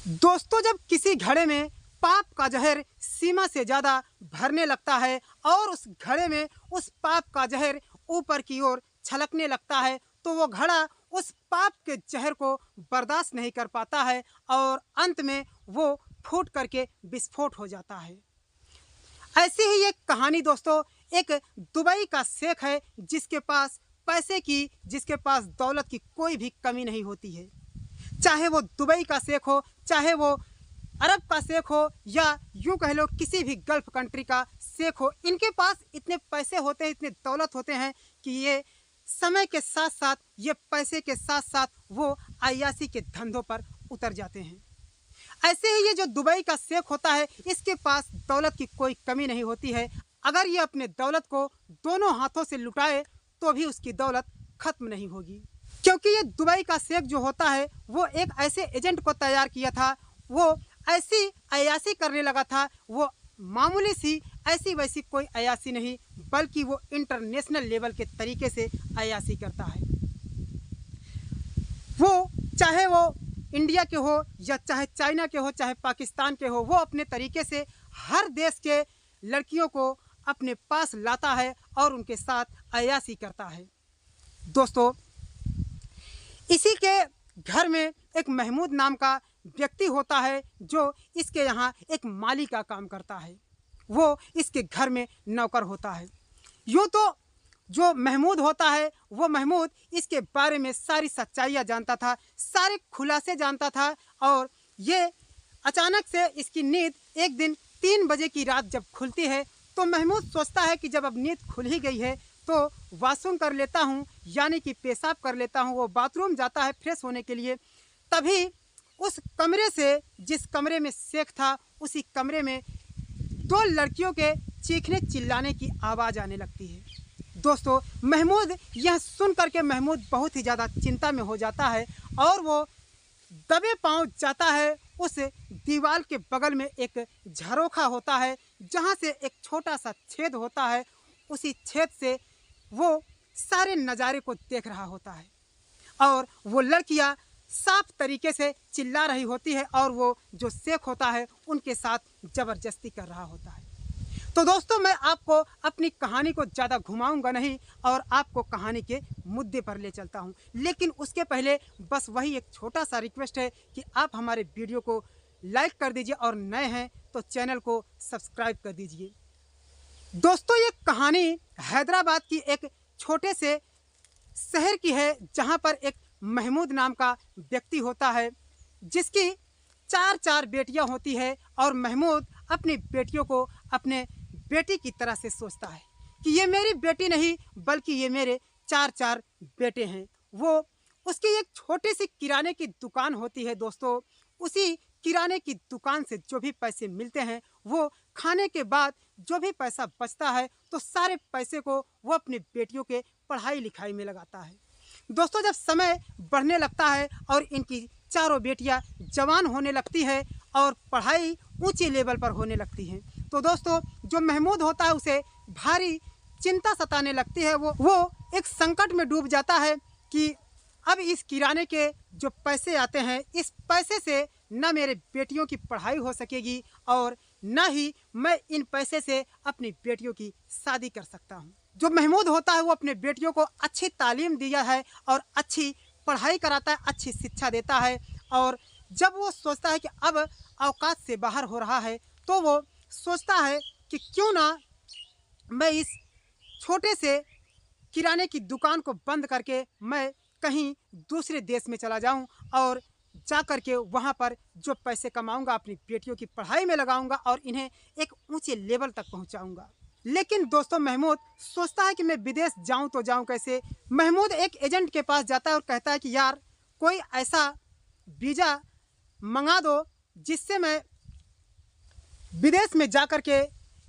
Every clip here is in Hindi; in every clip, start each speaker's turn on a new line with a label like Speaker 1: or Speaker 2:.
Speaker 1: दोस्तों, जब किसी घड़े में पाप का जहर सीमा से ज़्यादा भरने लगता है और उस घड़े में उस पाप का जहर ऊपर की ओर छलकने लगता है, तो वो घड़ा उस पाप के जहर को बर्दाश्त नहीं कर पाता है और अंत में वो फूट करके विस्फोट हो जाता है। ऐसी ही एक कहानी दोस्तों, एक दुबई का शेख है जिसके पास पैसे की, जिसके पास दौलत की कोई भी कमी नहीं होती है। चाहे वो दुबई का शेख हो, चाहे वो अरब का शेख हो, या यूं कह लो किसी भी गल्फ कंट्री का शेख हो, इनके पास इतने पैसे होते हैं, इतने दौलत होते हैं कि ये समय के साथ साथ, ये पैसे के साथ साथ वो अय्याशी के धंधों पर उतर जाते हैं। ऐसे ही ये जो दुबई का शेख होता है, इसके पास दौलत की कोई कमी नहीं होती है। अगर ये अपने दौलत को दोनों हाथों से लुटाए तो भी उसकी दौलत खत्म नहीं होगी, क्योंकि ये दुबई का शेख जो होता है वो एक ऐसे एजेंट को तैयार किया था, वो ऐसी अय्याशी करने लगा था। वो मामूली सी ऐसी वैसी कोई अय्याशी नहीं, बल्कि वो इंटरनेशनल लेवल के तरीके से अय्याशी करता है। वो चाहे वो इंडिया के हो, या चाहे चाइना के हो, चाहे पाकिस्तान के हो, वो अपने तरीके से हर देश के लड़कियों को अपने पास लाता है और उनके साथ अय्याशी करता है। दोस्तों, इसी के घर में एक महमूद नाम का व्यक्ति होता है जो इसके यहाँ एक माली का काम करता है। वो इसके घर में नौकर होता है। यूँ तो जो महमूद होता है, वो महमूद इसके बारे में सारी सच्चाइयाँ जानता था, सारे खुलासे जानता था। और ये अचानक से इसकी नींद एक दिन 3 बजे की रात जब खुलती है, तो महमूद सोचता है कि जब अब नींद खुल ही गई है तो वॉशरूम कर लेता हूँ, यानी कि पेशाब कर लेता हूँ। वो बाथरूम जाता है फ्रेश होने के लिए। तभी उस कमरे से, जिस कमरे में शेख था, उसी कमरे में 2 लड़कियों के चीखने चिल्लाने की आवाज़ आने लगती है। दोस्तों, महमूद यह सुन करके महमूद बहुत ही ज़्यादा चिंता में हो जाता है और वो दबे पांव जाता है। उस दीवार के बगल में एक झरोखा होता है जहाँ से एक छोटा सा छेद होता है। उसी छेद से वो सारे नज़ारे को देख रहा होता है और वो लड़कियाँ साफ तरीके से चिल्ला रही होती है और वो जो शेख होता है उनके साथ ज़बरदस्ती कर रहा होता है। तो दोस्तों, मैं आपको अपनी कहानी को ज़्यादा घुमाऊंगा नहीं और आपको कहानी के मुद्दे पर ले चलता हूं। लेकिन उसके पहले बस वही एक छोटा सा रिक्वेस्ट है कि आप हमारे वीडियो को लाइक कर दीजिए और नए हैं तो चैनल को सब्सक्राइब कर दीजिए। दोस्तों, ये कहानी हैदराबाद की एक छोटे से शहर की है जहां पर एक महमूद नाम का व्यक्ति होता है जिसकी 4 बेटियां होती है। और महमूद अपनी बेटियों को अपने बेटी की तरह से सोचता है कि ये मेरी बेटी नहीं, बल्कि ये मेरे 4 बेटे हैं। वो उसकी एक छोटी सी किराने की दुकान होती है। दोस्तों, उसी किराने की दुकान से जो भी पैसे मिलते हैं, वो खाने के बाद जो भी पैसा बचता है, तो सारे पैसे को वो अपनी बेटियों के पढ़ाई लिखाई में लगाता है। दोस्तों, जब समय बढ़ने लगता है और इनकी 4 बेटियां जवान होने लगती है और पढ़ाई ऊंचे लेवल पर होने लगती हैं, तो दोस्तों जो महमूद होता है उसे भारी चिंता सताने लगती है। वो एक संकट में डूब जाता है कि अब इस किराने के जो पैसे आते हैं, इस पैसे से न मेरे बेटियों की पढ़ाई हो सकेगी और न ही मैं इन पैसे से अपनी बेटियों की शादी कर सकता हूँ। जो महमूद होता है वो अपने बेटियों को अच्छी तालीम दिया है और अच्छी पढ़ाई कराता है, अच्छी शिक्षा देता है। और जब वो सोचता है कि अब औकात से बाहर हो रहा है, तो वो सोचता है कि क्यों ना मैं इस छोटे से किराने की दुकान को बंद करके मैं कहीं दूसरे देश में चला जाऊं और जा कर के वहाँ पर जो पैसे कमाऊंगा अपनी बेटियों की पढ़ाई में लगाऊंगा और इन्हें एक ऊंचे लेवल तक पहुँचाऊंगा। लेकिन दोस्तों, महमूद सोचता है कि मैं विदेश जाऊं तो जाऊं कैसे। महमूद एक एजेंट के पास जाता है और कहता है कि यार, कोई ऐसा वीज़ा मंगा दो जिससे मैं विदेश में जा कर के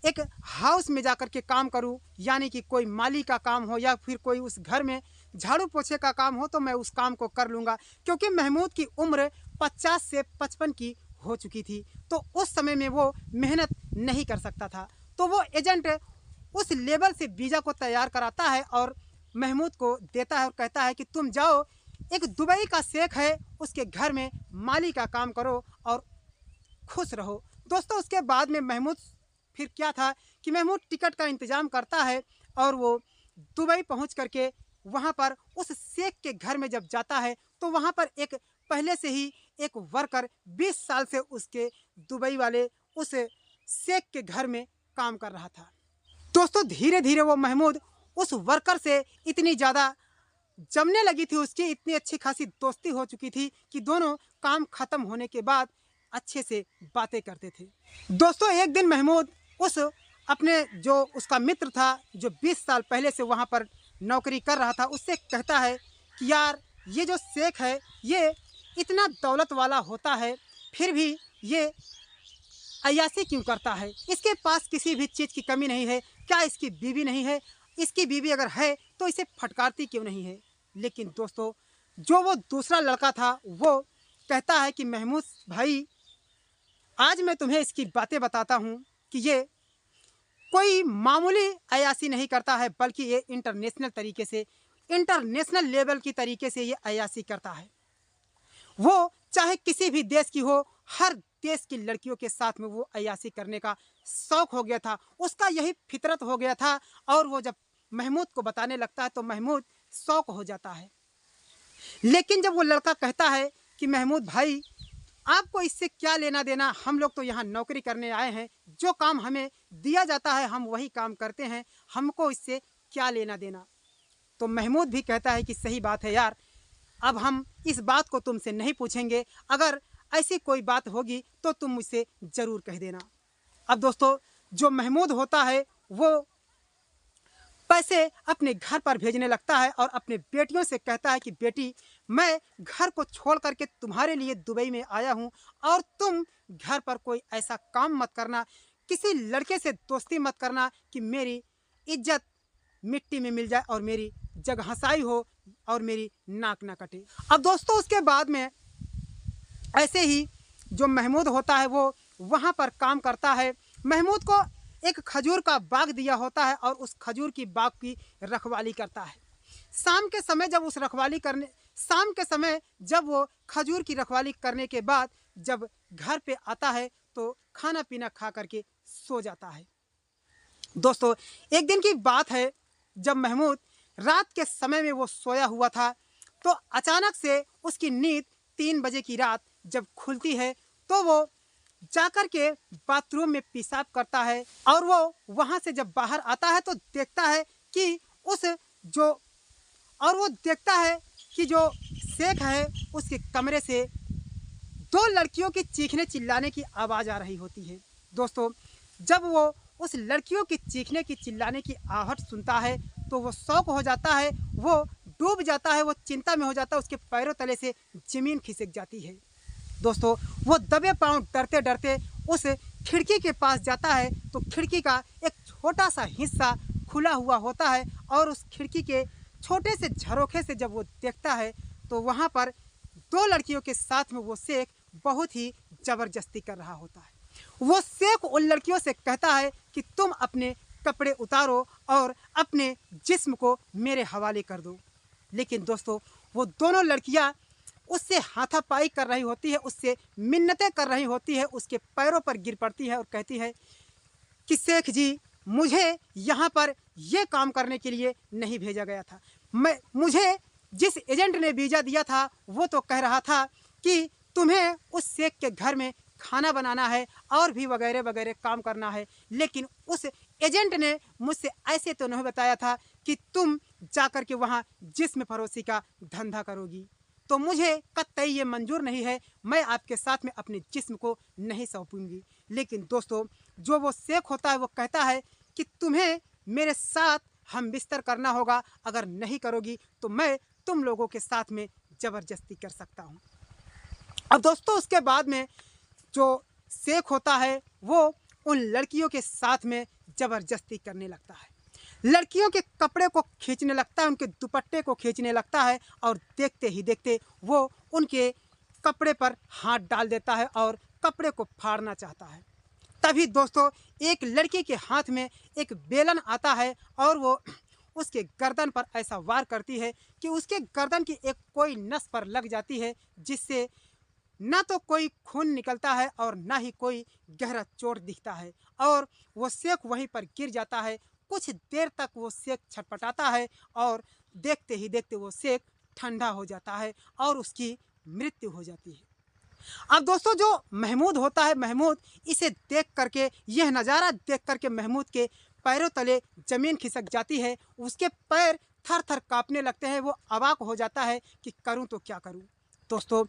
Speaker 1: एक हाउस में जा कर के काम करूं, यानी कि कोई माली का काम हो या फिर कोई उस घर में झाड़ू पोछे का काम हो, तो मैं उस काम को कर लूँगा। क्योंकि महमूद की उम्र 50 से 55 की हो चुकी थी, तो उस समय में वो मेहनत नहीं कर सकता था। तो वो एजेंट उस लेवल से वीज़ा को तैयार कराता है और महमूद को देता है और कहता है कि तुम जाओ एक दुबई का शेख है, उसके घर में माली का काम करो और खुश रहो। दोस्तों उसके बाद में महमूद फिर क्या था कि महमूद टिकट का इंतज़ाम करता है और वो दुबई पहुंच करके वहां पर उस शेख के घर में जब जाता है तो वहां पर एक पहले से ही एक वर्कर 20 साल से उसके दुबई वाले उस शेख के घर में काम कर रहा था। दोस्तों धीरे धीरे वो महमूद उस वर्कर से इतनी ज़्यादा जमने लगी थी, उसकी इतनी अच्छी खासी दोस्ती हो चुकी थी कि दोनों काम ख़त्म होने के बाद अच्छे से बातें करते थे। दोस्तों एक दिन महमूद उस अपने जो उसका मित्र था जो 20 साल पहले से वहाँ पर नौकरी कर रहा था उससे कहता है कि यार ये जो शेख है ये इतना दौलत वाला होता है फिर भी ये अय्याशी क्यों करता है, इसके पास किसी भी चीज़ की कमी नहीं है, क्या इसकी बीवी नहीं है, इसकी बीवी अगर है तो इसे फटकारती क्यों नहीं है। लेकिन दोस्तों जो वो दूसरा लड़का था वो कहता है कि महमूद भाई आज मैं तुम्हें इसकी बातें बताता हूँ कि ये कोई मामूली अय्याशी नहीं करता है बल्कि ये इंटरनेशनल तरीके से, इंटरनेशनल लेवल की तरीके से ये अय्याशी करता है। वो चाहे किसी भी देश की हो, हर देश की लड़कियों के साथ में वो अय्याशी करने का शौक़ हो गया था, उसका यही फितरत हो गया था। और वो जब महमूद को बताने लगता है तो महमूद शौक़ हो जाता है। लेकिन जब वो लड़का कहता है कि महमूद भाई आपको इससे क्या लेना देना, हम लोग तो यहाँ नौकरी करने आए हैं, जो काम हमें दिया जाता है हम वही काम करते हैं, हमको इससे क्या लेना देना। तो महमूद भी कहता है कि सही बात है यार, अब हम इस बात को तुमसे नहीं पूछेंगे, अगर ऐसी कोई बात होगी तो तुम मुझसे ज़रूर कह देना। अब दोस्तों जो महमूद होता है वो पैसे अपने घर पर भेजने लगता है और अपने बेटियों से कहता है कि बेटी मैं घर को छोड़ करके तुम्हारे लिए दुबई में आया हूँ और तुम घर पर कोई ऐसा काम मत करना, किसी लड़के से दोस्ती मत करना कि मेरी इज्जत मिट्टी में मिल जाए और मेरी जगहंसाई हो और मेरी नाक ना कटे। अब दोस्तों उसके बाद में ऐसे ही जो महमूद होता है वो वहाँ पर काम करता है। महमूद को एक खजूर का बाग दिया होता है और उस खजूर की बाग की रखवाली करता है। शाम के समय जब वो खजूर की रखवाली करने के बाद जब घर पे आता है तो खाना पीना खा करके सो जाता है। दोस्तों एक दिन की बात है, जब महमूद रात के समय में वो सोया हुआ था तो अचानक से उसकी नींद 3 बजे की रात जब खुलती है तो वो जाकर के बाथरूम में पेशाब करता है और वो वहाँ से जब बाहर आता है तो देखता है कि जो शेख है उसके कमरे से 2 लड़कियों की चीखने चिल्लाने की आवाज़ आ रही होती है। दोस्तों जब वो उस लड़कियों की चीखने की चिल्लाने की आहट सुनता है तो वो शौक हो जाता है, वो डूब जाता है, वो चिंता में हो जाता है, उसके पैरों तले से ज़मीन खिसक जाती है। दोस्तों वो दबे पांव डरते डरते उस खिड़की के पास जाता है तो खिड़की का एक छोटा सा हिस्सा खुला हुआ होता है और उस खिड़की के छोटे से झरोखे से जब वो देखता है तो वहाँ पर 2 लड़कियों के साथ में वो शेख बहुत ही ज़बरदस्ती कर रहा होता है। वो शेख उन लड़कियों से कहता है कि तुम अपने कपड़े उतारो और अपने जिस्म को मेरे हवाले कर दो। लेकिन दोस्तों वो दोनों लड़कियां उससे हाथापाई कर रही होती है, उससे मिन्नतें कर रही होती है, उसके पैरों पर गिर पड़ती है और कहती है कि शेख जी मुझे यहाँ पर ये काम करने के लिए नहीं भेजा गया था, मुझे जिस एजेंट ने वीज़ा दिया था वो तो कह रहा था कि तुम्हें उस शेख के घर में खाना बनाना है और भी वगैरह वगैरह काम करना है, लेकिन उस एजेंट ने मुझसे ऐसे तो नहीं बताया था कि तुम जाकर के वहाँ जिस्म फरोशी का धंधा करोगी, तो मुझे कतई ये मंजूर नहीं है, मैं आपके साथ में अपने जिस्म को नहीं सौंपूंगी। लेकिन दोस्तों जो वो शेख होता है वो कहता है कि तुम्हें मेरे साथ हम बिस्तर करना होगा, अगर नहीं करोगी तो मैं तुम लोगों के साथ में ज़बरदस्ती कर सकता हूँ। अब दोस्तों उसके बाद में जो शेख होता है वो उन लड़कियों के साथ में ज़बरदस्ती करने लगता है, लड़कियों के कपड़े को खींचने लगता है, उनके दुपट्टे को खींचने लगता है और देखते ही देखते वो उनके कपड़े पर हाथ डाल देता है और कपड़े को फाड़ना चाहता है। तभी दोस्तों एक लड़की के हाथ में एक बेलन आता है और वो उसके गर्दन पर ऐसा वार करती है कि उसके गर्दन की एक कोई नस पर लग जाती है, जिससे ना तो कोई खून निकलता है और ना ही कोई गहरा चोट दिखता है, और वो शेख वहीं पर गिर जाता है। कुछ देर तक वो शेख छटपटाता है और देखते ही देखते वो शेख ठंडा हो जाता है और उसकी मृत्यु हो जाती है। अब दोस्तों, जो महमूद होता है, महमूद इसे देख करके, यह नज़ारा देख करके महमूद के पैरों तले ज़मीन खिसक जाती है। उसके पैर थर थर काँपने लगते हैं। वो अवाक हो जाता है कि करूं तो क्या करूं दोस्तों।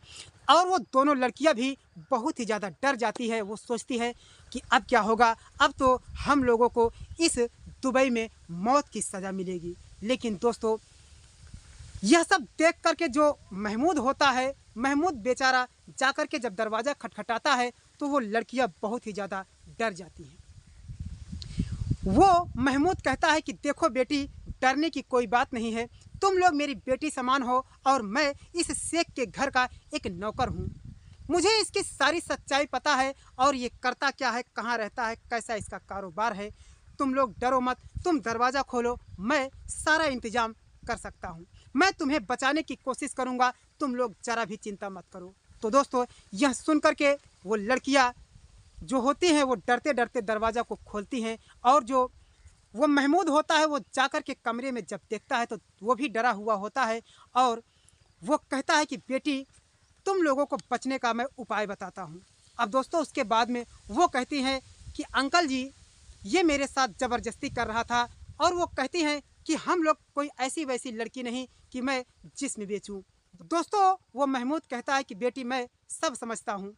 Speaker 1: और वो दोनों लड़कियां भी बहुत ही ज़्यादा डर जाती है। वो सोचती है कि अब क्या होगा, अब तो हम लोगों को इस दुबई में मौत की सज़ा मिलेगी। लेकिन दोस्तों, यह सब देख करके जो महमूद होता है, महमूद बेचारा जाकर के जब दरवाज़ा खटखटाता है तो वो लड़कियां बहुत ही ज़्यादा डर जाती हैं। वो महमूद कहता है कि देखो बेटी, डरने की कोई बात नहीं है, तुम लोग मेरी बेटी समान हो और मैं इस शेख के घर का एक नौकर हूँ। मुझे इसकी सारी सच्चाई पता है और ये करता क्या है, कहाँ रहता है, कैसा इसका कारोबार है। तुम लोग डरो मत, तुम दरवाज़ा खोलो, मैं सारा इंतज़ाम कर सकता हूँ। मैं तुम्हें बचाने की कोशिश करूँगा, तुम लोग ज़रा भी चिंता मत करो। तो दोस्तों, यह सुन करके वो लड़कियाँ जो होती हैं वो डरते डरते दरवाज़ा को खोलती हैं, और जो वो महमूद होता है वो जाकर के कमरे में जब देखता है तो वो भी डरा हुआ होता है, और वो कहता है कि बेटी, तुम लोगों को बचने का मैं उपाय बताता हूँ। अब दोस्तों, उसके बाद में वो कहती हैं कि अंकल जी, ये मेरे साथ ज़बरदस्ती कर रहा था, और वो कहती हैं कि हम लोग कोई ऐसी वैसी लड़की नहीं कि मैं जिस्म बेचूं। दोस्तों, वो महमूद कहता है कि बेटी, मैं सब समझता हूँ,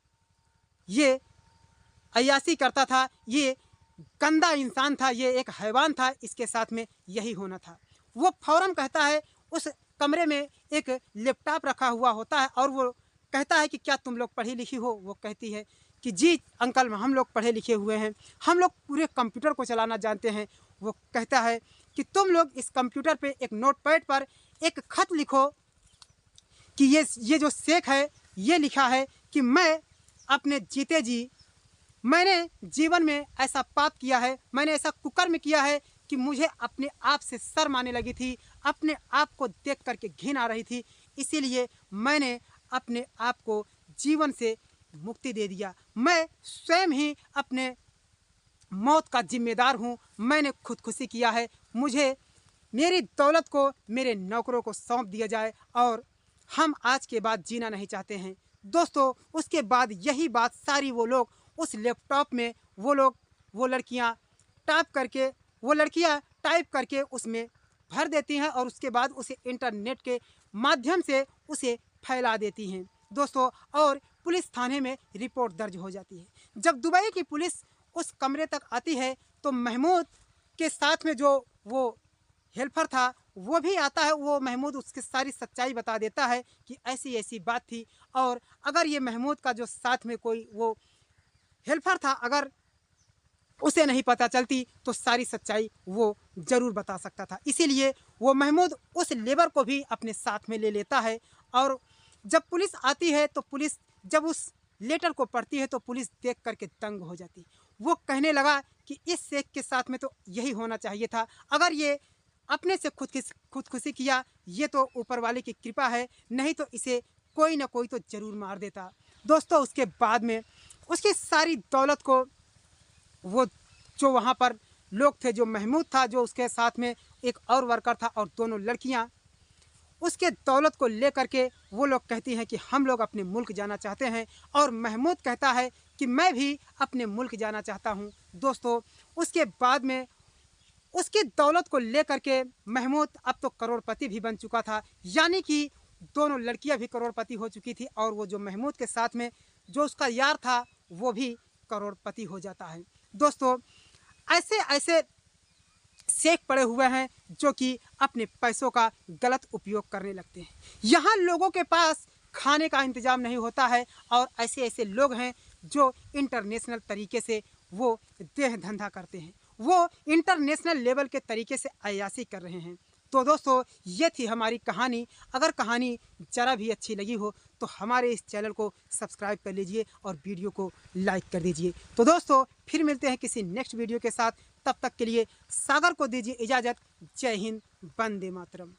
Speaker 1: ये अय्यासी करता था, ये गंदा इंसान था, ये एक हैवान था, इसके साथ में यही होना था। वो फौरन कहता है, उस कमरे में एक लैपटॉप रखा हुआ होता है, और वो कहता है कि क्या तुम लोग पढ़ी लिखी हो। वो कहती है कि जी अंकल, हम लोग पढ़े लिखे हुए हैं, हम लोग पूरे कंप्यूटर को चलाना जानते हैं। वो कहता है कि तुम लोग इस कंप्यूटर पे एक नोटपैड पर एक खत लिखो कि ये जो शेख है, ये लिखा है कि मैं अपने जीते जी, मैंने जीवन में ऐसा पाप किया है, मैंने ऐसा कुकर्म किया है कि मुझे अपने आप से शर्म आने लगी थी, अपने आप को देख करके घिन आ रही थी, इसीलिए मैंने अपने आप को जीवन से मुक्ति दे दिया। मैं स्वयं ही अपने मौत का जिम्मेदार हूँ, मैंने खुदकुशी किया है। मुझे मेरी दौलत को मेरे नौकरों को सौंप दिया जाए, और हम आज के बाद जीना नहीं चाहते हैं। दोस्तों, उसके बाद यही बात सारी वो लोग उस लैपटॉप में वो लड़कियां टाइप करके उसमें भर देती हैं, और उसके बाद उसे इंटरनेट के माध्यम से उसे फैला देती हैं दोस्तों, और पुलिस थाने में रिपोर्ट दर्ज हो जाती है। जब दुबई की पुलिस उस कमरे तक आती है तो महमूद के साथ में जो वो हेल्पर था वो भी आता है। वो महमूद उसकी सारी सच्चाई बता देता है कि ऐसी ऐसी बात थी, और अगर ये महमूद का जो साथ में कोई वो हेल्पर था, अगर उसे नहीं पता चलती तो सारी सच्चाई वो ज़रूर बता सकता था। इसीलिए वो महमूद उस लेबर को भी अपने साथ में ले लेता है, और जब पुलिस आती है तो पुलिस जब उस लेटर को पढ़ती है तो पुलिस देख करके दंग हो जाती। वो कहने लगा कि इस शेख के साथ में तो यही होना चाहिए था, अगर ये अपने से खुदकुशी किया, ये तो ऊपर वाले की कृपा है, नहीं तो इसे कोई ना कोई तो ज़रूर मार देता। दोस्तों, उसके बाद में उसकी सारी दौलत को वो जो वहाँ पर लोग थे, जो महमूद था, जो उसके साथ में एक और वर्कर था, और दोनों लड़कियाँ उसके दौलत को लेकर के वो लोग कहती हैं कि हम लोग अपने मुल्क जाना चाहते हैं, और महमूद कहता है कि मैं भी अपने मुल्क जाना चाहता हूँ। दोस्तों, उसके बाद में उसकी दौलत को लेकर के महमूद अब तो करोड़पति भी बन चुका था, यानी कि दोनों लड़कियां भी करोड़पति हो चुकी थी, और वो जो महमूद के साथ में जो उसका यार था वो भी करोड़पति हो जाता है। दोस्तों, ऐसे ऐसे शेख पड़े हुए हैं जो कि अपने पैसों का गलत उपयोग करने लगते हैं। यहाँ लोगों के पास खाने का इंतज़ाम नहीं होता है, और ऐसे ऐसे लोग हैं जो इंटरनेशनल तरीके से वो देह धंधा करते हैं, वो इंटरनेशनल लेवल के तरीके से अय्याशी कर रहे हैं। तो दोस्तों, ये थी हमारी कहानी। अगर कहानी ज़रा भी अच्छी लगी हो तो हमारे इस चैनल को सब्सक्राइब कर लीजिए और वीडियो को लाइक कर दीजिए। तो दोस्तों, फिर मिलते हैं किसी नेक्स्ट वीडियो के साथ। तब तक के लिए सागर को दीजिए इजाज़त। जय हिंद, वंदे मातरम।